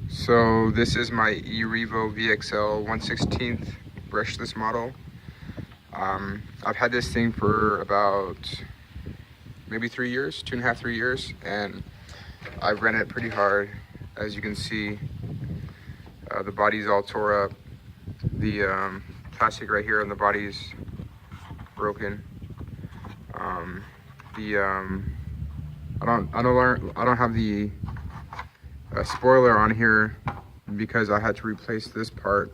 So this is my Revo VXL 1/16 brushless model. I've had this thing for about maybe 3 years, 2.5, 3 years, and I've ran it pretty hard. As you can see, the body's all tore up. The plastic right here on the body's broken. I don't have the spoiler on here because I had to replace this part.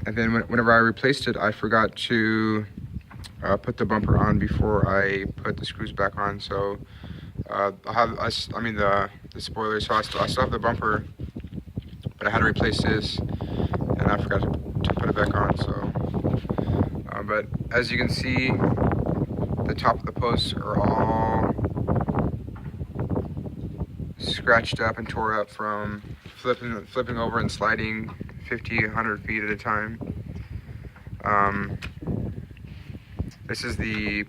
And then whenever I replaced it, I forgot to put the bumper on before I put the screws back on. So the spoiler. So I still have the bumper, but I had to replace this, and I forgot to put it back on. So, but as you can see, the top of the posts are all scratched up and tore up from flipping over and sliding 50, 100 feet at a time. This is the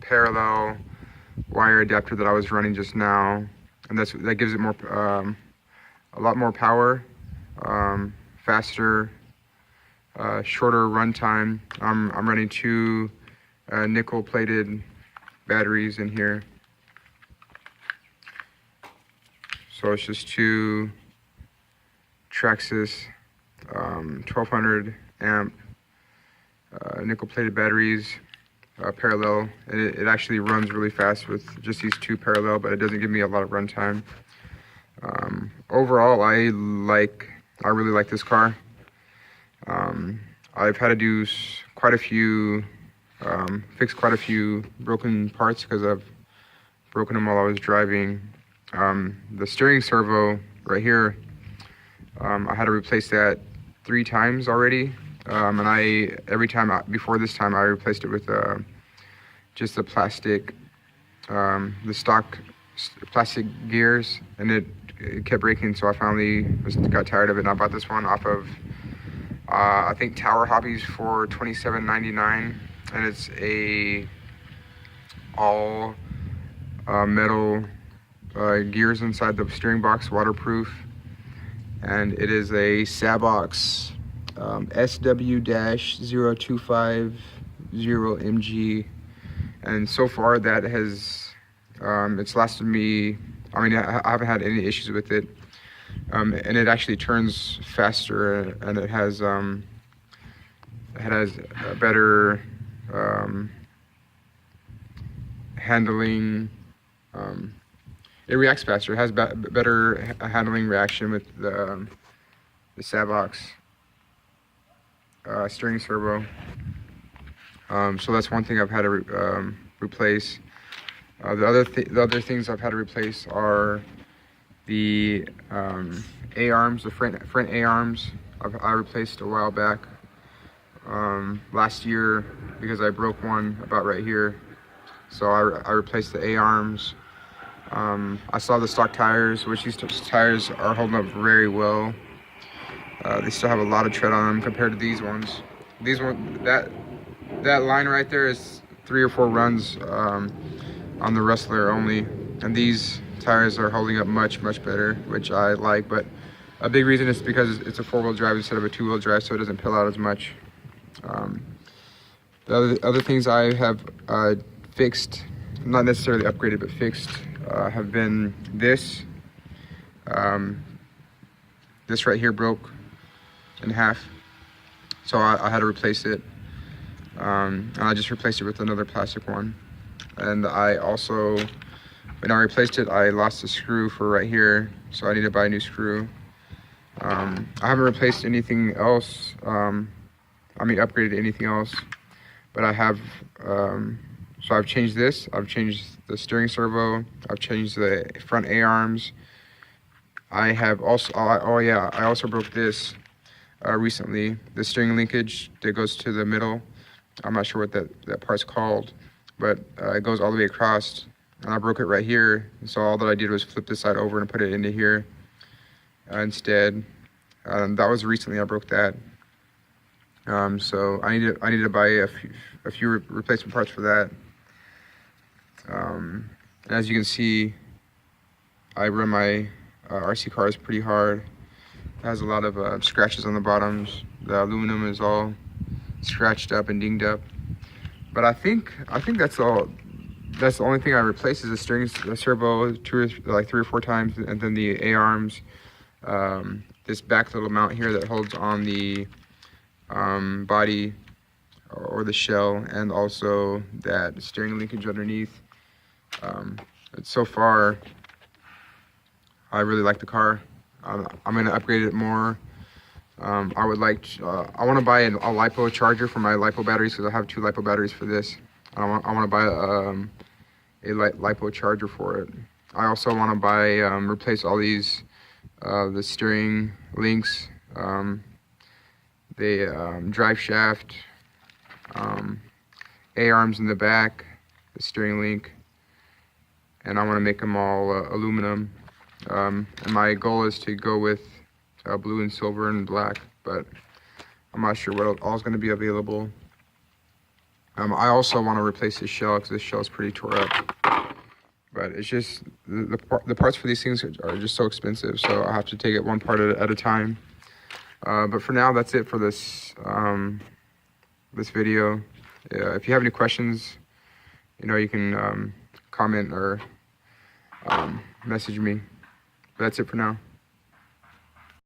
parallel wire adapter that I was running just now, and that gives it more a lot more power, faster, shorter run time. I'm running two nickel plated batteries in here, so it's just two Traxxas 1200 amp nickel plated batteries, parallel. It actually runs really fast with just these two parallel, but it doesn't give me a lot of run time. Overall, I really like this car. I've had to do quite a few, fix quite a few broken parts because I've broken them while I was driving. The steering servo right here, I had to replace that 3 times already. And every time before this time, I replaced it with just the plastic, the stock plastic gears, and it kept breaking. So I finally got tired of it, and I bought this one off of I think Tower Hobbies for $27.99, and it's a all metal gears inside the steering box, waterproof, and it is a Sabox SW-0250MG, and so far that has it's lasted me. I haven't had any issues with it, and it actually turns faster, and it has a better handling. It reacts faster. It has better handling reaction with the Sabox steering servo. So that's one thing I've had to replace. The other things I've had to replace are the A-arms, the front A-arms. I replaced a while back last year because I broke one about right here. So I replaced the A-arms. I saw the stock tires, which these tires are holding up very well. They still have a lot of tread on them compared to these ones. That line right there is 3 or 4 runs on the Rustler only, and these tires are holding up much better, which I like. But a big reason is because it's a 4-wheel drive instead of a 2-wheel drive, so it doesn't pill out as much. The other things I have fixed, not necessarily upgraded, but fixed, have been this. This right here broke in half, so I had to replace it. And I just replaced it with another plastic one. And I also, when I replaced it, I lost a screw for right here, so I need to buy a new screw. I haven't replaced anything else. Upgraded anything else, but I have. So I've changed this. I've changed the steering servo. I've changed the front A-arms. I have also. I also broke this recently. The steering linkage that goes to the middle. I'm not sure what that part's called, but it goes all the way across, and I broke it right here. So all that I did was flip this side over and put it into here instead. That was recently I broke that. So I need to buy a few replacement parts for that. And as you can see, I run my RC cars pretty hard. It has a lot of scratches on the bottoms. The aluminum is all scratched up and dinged up. But I think that's all. That's the only thing I replaced is the steering, the servo, like 3 or 4 times, and then the A arms. This back little mount here that holds on the body or the shell, and also that steering linkage underneath. So far, I really like the car. I'm going to upgrade it more. I would like, I want to buy a LiPo charger for my LiPo batteries, because I have 2 LiPo batteries for this. I want to buy a LiPo charger for it. I also want to buy, replace all these, the steering links, the drive shaft, A-arms in the back, the steering link, and I want to make them all aluminum. And my goal is to go with blue and silver and black, but I'm not sure what all is going to be available. I also want to replace this shell, because this shell is pretty tore up. But it's just, the parts for these things are just so expensive, so I have to take it one part at a time. But for now, that's it for this this video. If you have any questions, you can comment or message me. But that's it for now.